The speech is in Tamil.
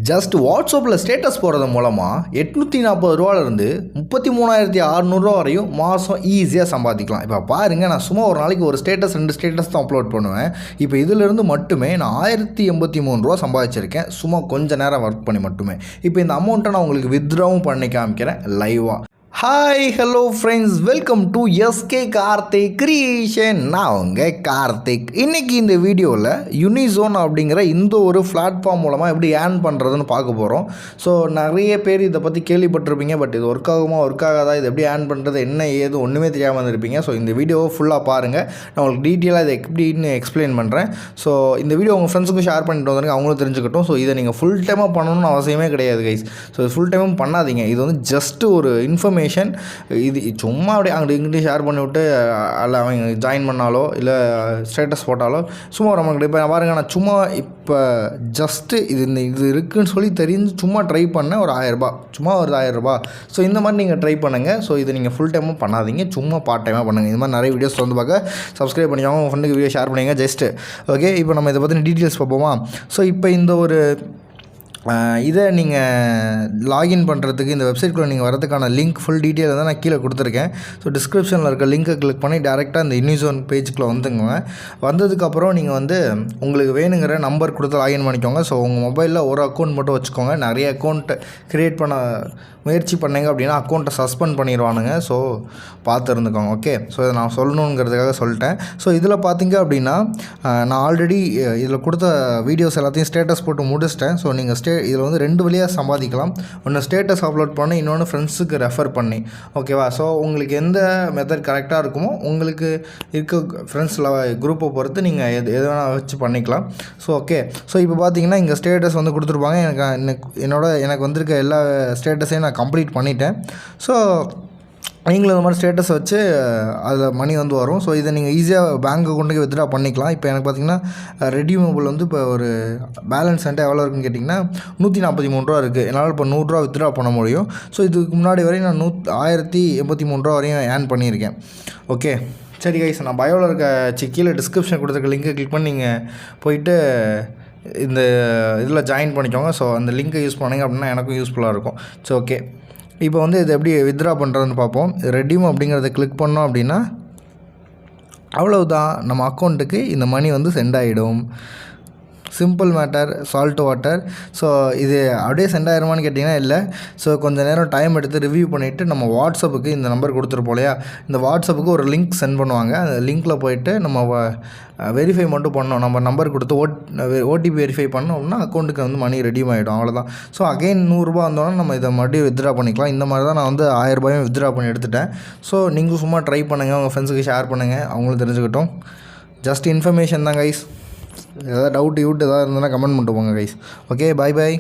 ஜஸ்ட் வாட்ஸ்அப்பில் ஸ்டேட்டஸ் போடுறது மூலமாக 840 ரூபாலேருந்து 33,600 வரையும் மாதம் ஈஸியாக சம்பாதிக்கலாம். இப்போ பாருங்கள், நான் சும்மா ஒரு நாளைக்கு ஒரு ஸ்டேட்டஸ் 2 ஸ்டேட்டஸ் தான் அப்லோட் பண்ணுவேன். இப்போ இதிலிருந்து மட்டுமே நான் 1083 ரூபா சம்பாதிச்சிருக்கேன், சும்மா கொஞ்சம் நேரம் ஒர்க் பண்ணி மட்டுமே. இப்போ இந்த அமௌண்ட்டை நான் உங்களுக்கு வித்ட்ராவும் பண்ணி காமிக்கிறேன் லைவாக. Hi hello friends, welcome to SK Karthik creation. நான் உங்கள் கார்த்திக். இன்றைக்கி இந்த வீடியோவில் யூனிசோன் அப்படிங்கிற இந்த ஒரு பிளாட்ஃபார்ம் மூலமாக எப்படி ஏர்ன் பண்ணுறதுன்னு பார்க்க போகிறோம். ஸோ நிறைய பேர் இதை பற்றி கேள்விப்பட்டிருப்பீங்க, பட் இது ஒர்க் ஆகாதா, இது எப்படி ஏர்ன் பண்ணுறது, என்ன ஏது ஒன்றுமே தெரியாமல் இருந்திருப்பீங்க. ஸோ இந்த வீடியோவை ஃபுல்லாக பாருங்கள், நான் உங்களுக்கு டீட்டெயிலாக இதை எப்படின்னு எக்ஸ்பிளைன் பண்ணுறேன். ஸோ இந்த வீடியோ உங்கள் ஃப்ரெண்ட்ஸுக்கும் ஷேர் பண்ணிட்டு வந்துருங்க, அவங்களும் தெரிஞ்சுக்கட்டும். ஸோ இதை நீங்கள் ஃபுல் டைமாக பண்ணணும்னு அவசியமே கிடையாது கைஸ். ஸோ இது ஃபுல் டைமும் பண்ணாதீங்க, இது வந்து ஜஸ்ட் ஒரு இன்ஃபர்மேஷன். இது சும்மா அப்படியே அங்கிட்டு இங்கிட்டு ஷேர் பண்ணிவிட்டு அதில் அவங்க ஜாயின் பண்ணாலோ இல்லை ஸ்டேட்டஸ் போட்டாலோ சும்மா நமக்கு இப்போ பாருங்கள், நான் சும்மா இப்போ ஜஸ்ட்டு இது இருக்குதுன்னு சொல்லி தெரிஞ்சு சும்மா ட்ரை பண்ணேன். ஒரு 1000 ரூபா, சும்மா ஒரு 1000 ரூபா. ஸோ இந்த மாதிரி நீங்கள் ட்ரை பண்ணுங்கள். ஸோ இது நீங்கள் ஃபுல் டைமும் பண்ணாதீங்க, சும்மா பார்ட் டைமாக பண்ணுங்கள். இந்த மாதிரி நிறைய வீடியோஸ் வந்து பார்க்க சப்ஸ்கிரைப் பண்ணிக்கோங்க, உங்கள் ஃப்ரெண்டுக்கு வீடியோ ஷேர் பண்ணிங்க ஜஸ்ட்டு. ஓகே, இப்போ நம்ம இதை பற்றின டீட்டெயில்ஸ் பார்ப்போமா. ஸோ இப்போ இந்த ஒரு இதை நீங்கள் லாகின் பண்ணுறதுக்கு இந்த வெப்சைட்குள்ளே நீங்கள் வரதுக்கான லிங்க் ஃபுல் டீட்டெயில் தான் நான் கீழே கொடுத்துருக்கேன். ஸோ டிஸ்கிரிப்ஷனில் இருக்க லிங்க்கை கிளிக் பண்ணி டேரெக்டாக இந்த யூனிசோன் பேஜுக்குள்ளே வந்துங்க. வந்ததுக்கப்புறம் நீங்கள் வந்து உங்களுக்கு வேணுங்கிற நம்பர் கொடுத்து லாகின் பண்ணிக்கோங்க. ஸோ உங்கள் மொபைலில் ஒரு அக்கௌண்ட் மட்டும் வச்சுக்கோங்க. நிறைய அக்கௌண்ட் க்ரியேட் பண்ண முயற்சி பண்ணிங்க அப்படின்னா அக்கௌண்ட்டை சஸ்பெண்ட் பண்ணிடுவானுங்க. ஸோ பார்த்து இருந்துக்கோங்க. ஓகே, ஸோ இதை நான் சொல்லணுங்கிறதுக்காக சொல்லிட்டேன். ஸோ இதில் பார்த்தீங்க அப்படின்னா நான் ஆல்ரெடி இதில் கொடுத்த வீடியோஸ் எல்லாத்தையும் ஸ்டேட்டஸ் போட்டு முடிச்சிட்டேன். ஸோ நீங்கள் இதில் வந்து 2 வழியாக சம்பாதிக்கலாம். ஒன்று ஸ்டேட்டஸ் அப்லோட் பண்ணி, இன்னொன்று ஃப்ரெண்ட்ஸுக்கு ரெஃபர் பண்ணி. ஓகேவா? ஸோ உங்களுக்கு எந்த மெத்தட் கரெக்டாக இருக்குமோ உங்களுக்கு இருக்க ஃப்ரெண்ட்ஸில் குரூப்பை பொறுத்து நீங்கள் எது வேணால் வச்சு பண்ணிக்கலாம். ஸோ ஓகே, ஸோ இப்போ பார்த்தீங்கன்னா இங்கே ஸ்டேட்டஸ் வந்து கொடுத்துருப்பாங்க. எனக்கு வந்திருக்க எல்லா ஸ்டேட்டஸையும் நான் கம்ப்ளீட் பண்ணிட்டேன். ஸோ நீங்களும் இந்த மாதிரி ஸ்டேட்டஸ் வச்சு அதில் மணி வந்து வரும். ஸோ இதை நீங்கள் ஈஸியாக பேங்க் அக்கௌண்ட்டுக்கு வித்ட்ரா பண்ணிக்கலாம். இப்போ எனக்கு பார்த்தீங்கன்னா ரெடியூமபிள் வந்து இப்போ ஒரு பேலன்ஸ் வந்துட்டு எவ்வளோ இருக்குன்னு கேட்டிங்கன்னா 143 ரூபா இருக்குது. என்னால் இப்போ 100 ரூபா வித்ட்ரா பண்ண முடியும். ஸோ இதுக்கு முன்னாடி வரையும் நான் 1083 ரூபா வரையும் ஏர்ன் பண்ணியிருக்கேன். ஓகே சரி கைஸ், நான் பயோவில் இருக்க கீழே டிஸ்கிரிப்ஷன் கொடுத்துருக்க லிங்கை கிளிக் பண்ணி நீங்கள் போயிட்டு இந்த இதில் ஜாயின் பண்ணிக்கோங்க. ஸோ அந்த லிங்க்கை யூஸ் பண்ணிங்க அப்படின்னா எனக்கும் யூஸ்ஃபுல்லாக இருக்கும். ஸோ ஓகே, இப்போ வந்து இது எப்படி வித்ட்ரா பண்ணுறதுன்னு பார்ப்போம். ரெடீம் அப்படிங்கிறத கிளிக் பண்ணோம் அப்படின்னா அவ்வளவுதான், நம்ம அக்கௌண்ட்டுக்கு இந்த மணி வந்து சென்ட் ஆகிடும். Simple matter, salt water. So இது அப்படியே சென்ட் ஆயிருமான்னு கேட்டிங்கன்னா இல்லை. ஸோ கொஞ்சம் நேரம் டைம் எடுத்து ரிவ்யூ பண்ணிவிட்டு நம்ம வாட்ஸ்அப்புக்கு இந்த நம்பர் கொடுத்துருப்போம் இல்லையா, இந்த வாட்ஸ்அப்புக்கு ஒரு லிங்க் சென்ட் பண்ணுவாங்க. அந்த லிங்க்கில் போயிட்டு நம்ம வெரிஃபை மட்டும் பண்ணோம். நம்ம நம்பர் கொடுத்து ஓடிபி வெரிஃபை பண்ணோம் அப்படின்னா அக்கௌண்ட்டுக்கு வந்து மணி ரெடியூம் ஆகிடும், அவ்வளோதான். ஸோ அகைன் 100 ரூபா வந்தோன்னா நம்ம இதை மறுபடியும் வித்ட்ரா பண்ணிக்கலாம். இந்த மாதிரி தான் நான் வந்து 1000 ரூபாயும் வித்ட்ரா பண்ணி எடுத்துட்டேன். ஸோ நீங்கள் சும்மா ட்ரை பண்ணுங்கள், உங்கள் ஃப்ரெண்ட்ஸுக்கு ஷேர் பண்ணுங்கள், அவங்களும் தெரிஞ்சுக்கிட்டோம். ஜஸ்ட் இன்ஃபர்மேஷன் தான் கைஸ். ஏதாவது டவுட் எதாவது இருந்ததுன்னா கமெண்ட் பண்ணிட்டு போங்க கைஸ். ஓகே, பாய் பாய்.